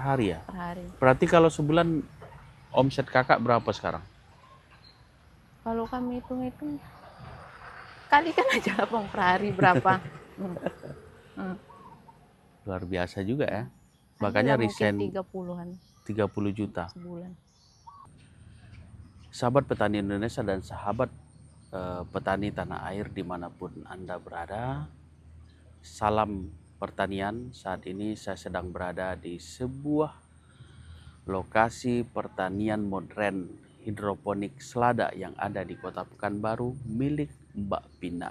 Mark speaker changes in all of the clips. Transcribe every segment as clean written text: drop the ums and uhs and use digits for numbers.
Speaker 1: hari ya?
Speaker 2: per hari.
Speaker 1: Berarti kalau sebulan omset kakak berapa sekarang?
Speaker 2: Kalau kami hitung-hitung, kalikan aja Bang per hari berapa.
Speaker 1: Luar biasa juga ya.
Speaker 2: Adalah
Speaker 1: Makanya
Speaker 2: mungkin
Speaker 1: resign
Speaker 2: 30-an
Speaker 1: 30 juta.
Speaker 2: sebulan.
Speaker 1: Sahabat petani Indonesia dan sahabat petani tanah air dimanapun Anda berada, salam pertanian. Saat ini saya sedang berada di sebuah lokasi pertanian modern hidroponik selada yang ada di Kota Pekanbaru milik Mbak Pina.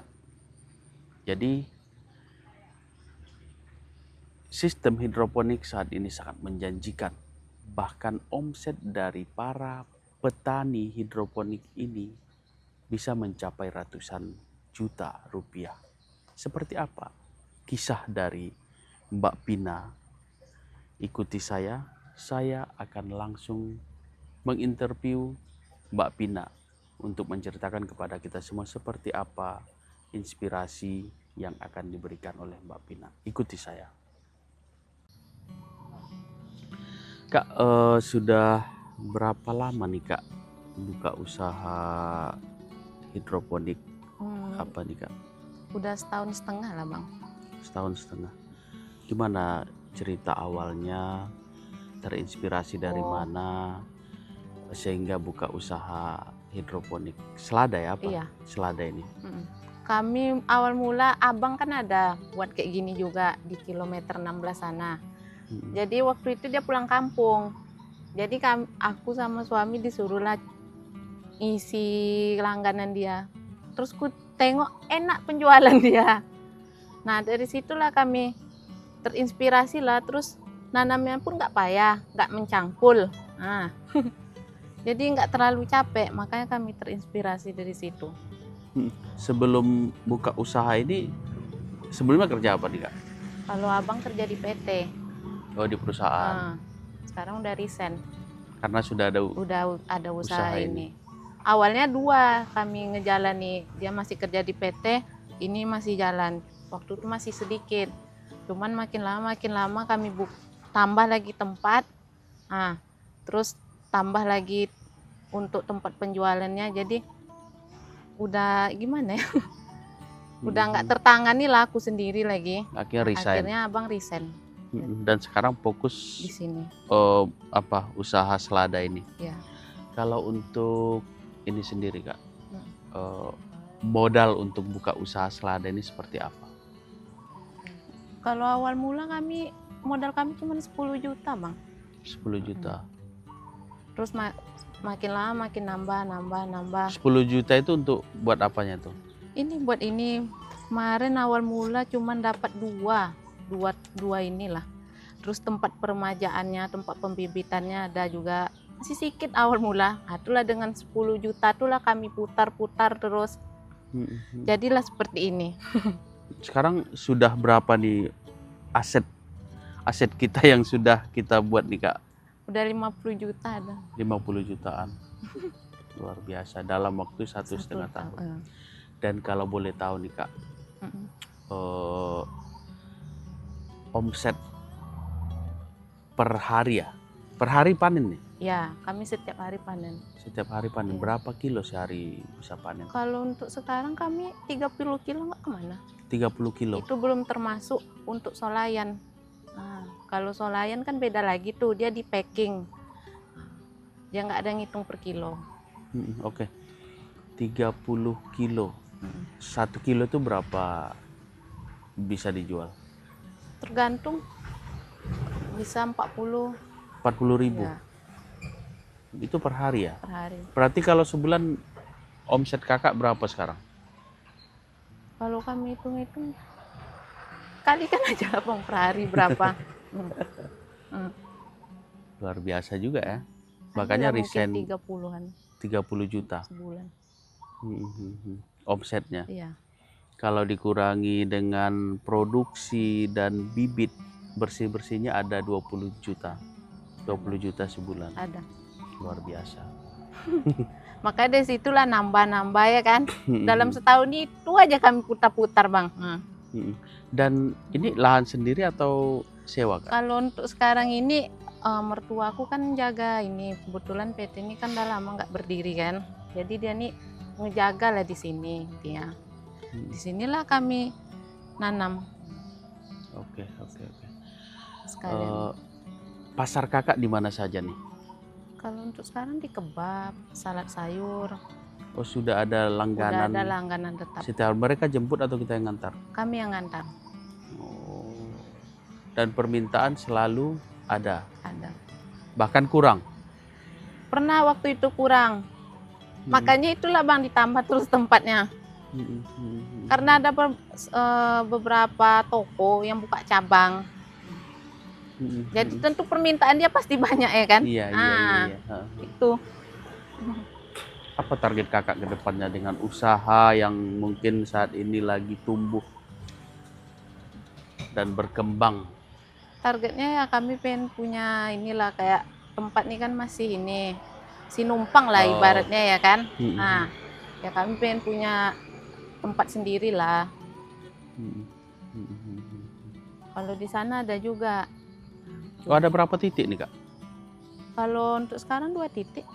Speaker 1: Jadi sistem hidroponik saat ini sangat menjanjikan. Bahkan omset dari para petani hidroponik ini bisa mencapai ratusan juta rupiah. Seperti apa kisah dari Mbak Pina? Ikuti saya akan langsung menginterview Mbak Pina untuk menceritakan kepada kita semua seperti apa inspirasi yang akan diberikan oleh Mbak Pina. Ikuti saya. Kak, sudah berapa lama nih Kak buka usaha hidroponik apa nih Kak?
Speaker 2: Udah 1,5 tahun lah Bang.
Speaker 1: 1,5 tahun. Gimana cerita awalnya? Terinspirasi dari mana sehingga buka usaha hidroponik selada ya apa?
Speaker 2: Iya.
Speaker 1: Selada ini.
Speaker 2: Kami awal mula abang kan ada buat kayak gini juga di kilometer 16 sana. Jadi waktu itu dia pulang kampung. Jadi aku sama suami disuruhlah isi langganan dia. Terus ku tengok enak penjualan dia. Nah dari situlah kami terinspirasi lah. Terus nanamnya pun nggak payah, nggak mencangkul. Nah, jadi nggak terlalu capek. Makanya kami terinspirasi dari situ.
Speaker 1: Sebelum buka usaha ini, sebelumnya kerja apa nih Kak?
Speaker 2: Kalau abang kerja di PT.
Speaker 1: Oh di perusahaan.
Speaker 2: Sekarang udah resign.
Speaker 1: Karena sudah ada
Speaker 2: usaha ini. Awalnya 2 kami ngejalani. Dia masih kerja di PT, ini masih jalan. Waktu itu masih sedikit. Cuman makin lama kami tambah lagi tempat. Terus tambah lagi untuk tempat penjualannya. Jadi udah gimana ya? Udah nggak tertangani lah aku sendiri lagi. Akhirnya abang resign.
Speaker 1: Dan sekarang fokus
Speaker 2: di sini.
Speaker 1: Usaha selada ini.
Speaker 2: Ya.
Speaker 1: Kalau untuk ini sendiri Kak, modal untuk buka usaha selada ini seperti apa?
Speaker 2: Kalau awal mula modal kami cuma 10 juta Bang.
Speaker 1: 10 juta.
Speaker 2: Terus makin lama makin nambah.
Speaker 1: 10 juta itu untuk buat apanya tuh?
Speaker 2: Ini buat ini. Kemarin awal mula cuma dapat dua inilah. Terus tempat peremajaannya, tempat pembibitannya ada juga masih sedikit awal mula. Itulah dengan 10 juta itulah kami putar terus. Jadilah seperti ini.
Speaker 1: Sekarang sudah berapa nih aset kita yang sudah kita buat nih Kak?
Speaker 2: Udah 50 juta ada.
Speaker 1: 50 jutaan. Luar biasa dalam waktu 1,5 tahun. Dan kalau boleh tahu nih Kak, omset per hari ya? Per hari panen nih?
Speaker 2: Ya, kami setiap hari panen.
Speaker 1: Setiap hari panen. Berapa kilo sehari bisa panen?
Speaker 2: Kalau untuk sekarang kami 30 kilo nggak kemana.
Speaker 1: 30 kilo?
Speaker 2: Itu belum termasuk untuk solayan. Kalau solayan kan beda lagi tuh, dia di packing. Dia nggak ada ngitung per kilo.
Speaker 1: Oke. 30 kilo. 1 kilo itu berapa bisa dijual?
Speaker 2: Tergantung, bisa 40
Speaker 1: ribu.
Speaker 2: Ya.
Speaker 1: Itu per hari ya?
Speaker 2: Per hari.
Speaker 1: Berarti kalau sebulan omset kakak berapa sekarang?
Speaker 2: Kalau kami hitung-hitung, kalikan aja Bang per hari berapa.
Speaker 1: Luar biasa juga ya. Makanya resign 30 juta
Speaker 2: sebulan.
Speaker 1: Omsetnya.
Speaker 2: Iya.
Speaker 1: Kalau dikurangi dengan produksi dan bibit, bersih-bersihnya ada 20 juta. 20 juta sebulan.
Speaker 2: Ada.
Speaker 1: Luar biasa.
Speaker 2: Makanya dari situlah nambah ya kan. Dalam setahun itu aja kami putar-putar Bang.
Speaker 1: Dan ini lahan sendiri atau sewa Kak?
Speaker 2: Kalau untuk sekarang ini mertua aku kan jaga ini, kebetulan PT ini kan udah lama nggak berdiri kan, jadi dia nih ngejaga lah di sini dia. Di sinilah kami nanam
Speaker 1: Oke, oke, oke.
Speaker 2: sekalian.
Speaker 1: Pasar kakak di mana saja nih?
Speaker 2: Kalau untuk sekarang di kebab, salad sayur,
Speaker 1: Oh, sudah ada
Speaker 2: udah
Speaker 1: langganan.
Speaker 2: ada langganan tetap.
Speaker 1: Setiap mereka jemput atau kita yang ngantar?
Speaker 2: Kami yang ngantar,
Speaker 1: Oh. Dan permintaan selalu ada,
Speaker 2: ada.
Speaker 1: bahkan kurang.
Speaker 2: Pernah waktu itu kurang, makanya itulah Bang ditambah terus tempatnya. Karena ada beberapa toko yang buka cabang. Jadi tentu permintaan dia pasti banyak ya kan?
Speaker 1: Iya, iya, iya.
Speaker 2: Itu.
Speaker 1: Apa target kakak ke depannya dengan usaha yang mungkin saat ini lagi tumbuh dan berkembang?
Speaker 2: Targetnya ya kami pengen punya inilah kayak tempat nih kan masih ini, si numpang lah ibaratnya ya kan? Nah, ya kami pengen punya tempat sendiri lah. Kalau di sana ada juga.
Speaker 1: Oh, ada berapa titik nih kak?
Speaker 2: Kalau untuk sekarang 2 titik.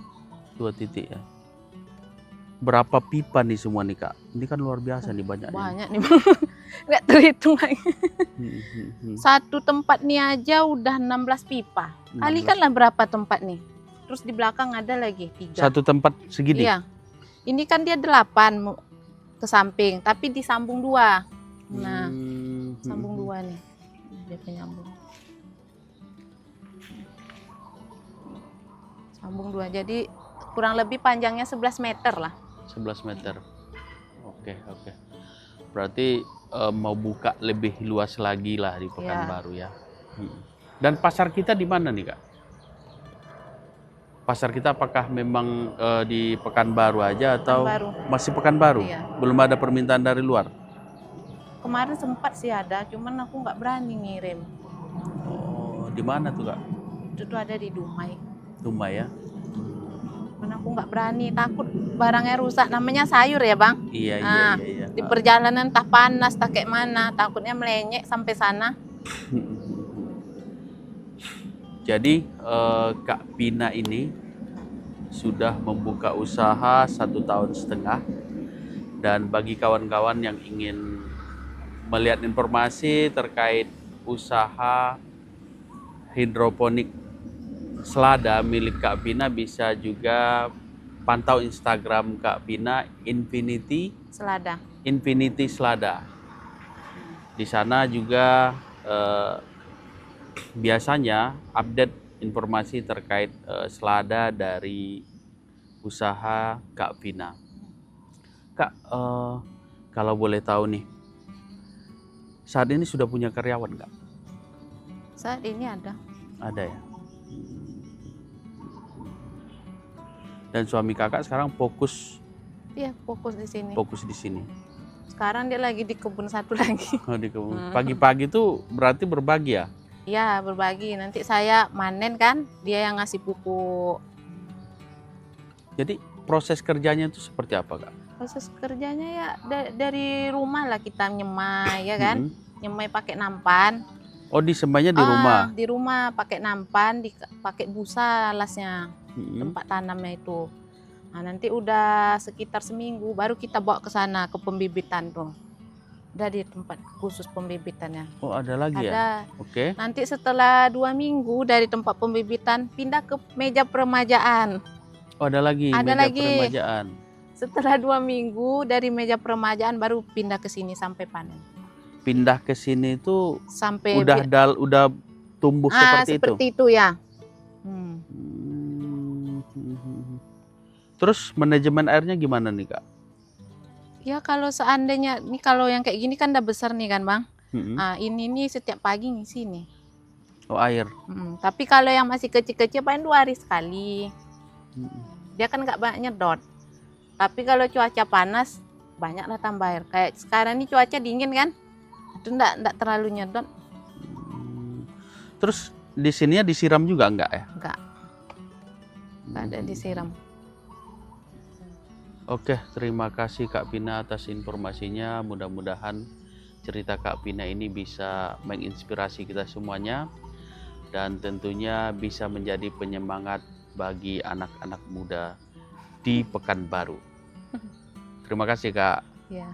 Speaker 1: 2 titik ya. Berapa pipa nih semua nih kak? Ini kan luar biasa nih banyaknya.
Speaker 2: Banyak nih Bang. Nggak terhitung lagi. Satu tempat nih aja udah 16 pipa. Kalikanlah berapa tempat nih. Terus di belakang ada lagi 3.
Speaker 1: Satu tempat segini?
Speaker 2: Iya. Ini kan dia 8 ke samping, tapi disambung 2. Nah, sambung 2 nih. Dia penyambung. Sambung 2. Jadi kurang lebih panjangnya 11 meter lah.
Speaker 1: 11 meter. Oke, oke. Berarti mau buka lebih luas lagi lah di Pekanbaru ya. Dan pasar kita di mana nih kak? Pasar kita apakah memang di Pekanbaru aja atau masih Pekanbaru?
Speaker 2: Iya.
Speaker 1: Belum ada permintaan dari luar?
Speaker 2: Kemarin sempat sih ada, cuman aku nggak berani ngirim.
Speaker 1: Oh, di mana tuh kak?
Speaker 2: Itu tuh ada di Dumai.
Speaker 1: Dumai ya?
Speaker 2: Karena aku nggak berani, takut barangnya rusak. Namanya sayur ya Bang?
Speaker 1: Iya,
Speaker 2: nah,
Speaker 1: iya.
Speaker 2: Di perjalanan entah panas, entah kayak mana, takutnya melenyek sampai sana.
Speaker 1: Jadi Kak Pina ini sudah membuka usaha 1,5 tahun. Dan bagi kawan-kawan yang ingin melihat informasi terkait usaha hidroponik selada milik Kak Pina, bisa juga pantau Instagram Kak Pina Infinity Selada. Di sana juga biasanya update informasi terkait selada dari usaha Kak Pina. Kak, kalau boleh tahu nih, saat ini sudah punya karyawan Kak?
Speaker 2: Saat ini ada.
Speaker 1: Ada ya? Dan suami kakak sekarang fokus?
Speaker 2: Iya, fokus di sini.
Speaker 1: Fokus di sini.
Speaker 2: Sekarang dia lagi di kebun satu lagi.
Speaker 1: Oh, di kebun. Pagi-pagi tuh berarti berbagi ya?
Speaker 2: Iya, berbagi. Nanti saya manen kan, dia yang ngasih pupuk.
Speaker 1: Jadi proses kerjanya itu seperti apa Kak?
Speaker 2: Proses kerjanya ya dari rumah lah kita nyemai ya kan. Nyemai pakai nampan.
Speaker 1: Oh, disemainya di rumah?
Speaker 2: Di rumah pakai nampan, pakai busa alasnya. Tempat tanamnya itu. Nah, nanti udah sekitar seminggu baru kita bawa ke sana ke pembibitan tuh. Udah di tempat khusus pembibitannya.
Speaker 1: Oh, ada lagi ya?
Speaker 2: Ada.
Speaker 1: Oke.
Speaker 2: Nanti setelah 2 minggu dari tempat pembibitan pindah ke meja peremajaan.
Speaker 1: Oh, ada lagi
Speaker 2: ada
Speaker 1: meja
Speaker 2: lagi.
Speaker 1: peremajaan.
Speaker 2: Setelah 2 minggu dari meja peremajaan baru pindah ke sini sampai panen.
Speaker 1: Pindah ke sini itu
Speaker 2: sampai
Speaker 1: udah tumbuh seperti itu?
Speaker 2: Seperti itu ya.
Speaker 1: Terus manajemen airnya gimana nih Kak?
Speaker 2: Ya kalau seandainya, nih kalau yang kayak gini kan udah besar nih kan Bang. Ini nih setiap pagi ngisi nih.
Speaker 1: Oh, air?
Speaker 2: Tapi kalau yang masih kecil-kecil paling 2 hari sekali. Dia kan nggak banyak nyedot. Tapi kalau cuaca panas banyaklah tambah air. Kayak sekarang ini cuaca dingin kan, itu nggak terlalu nyedot.
Speaker 1: Terus di sininya disiram juga enggak ya?
Speaker 2: Enggak ada disiram.
Speaker 1: Oke, terima kasih Kak Pina atas informasinya. Mudah-mudahan cerita Kak Pina ini bisa menginspirasi kita semuanya. dan tentunya bisa menjadi penyemangat bagi anak-anak muda di Pekanbaru. Terima kasih Kak.
Speaker 2: Ya.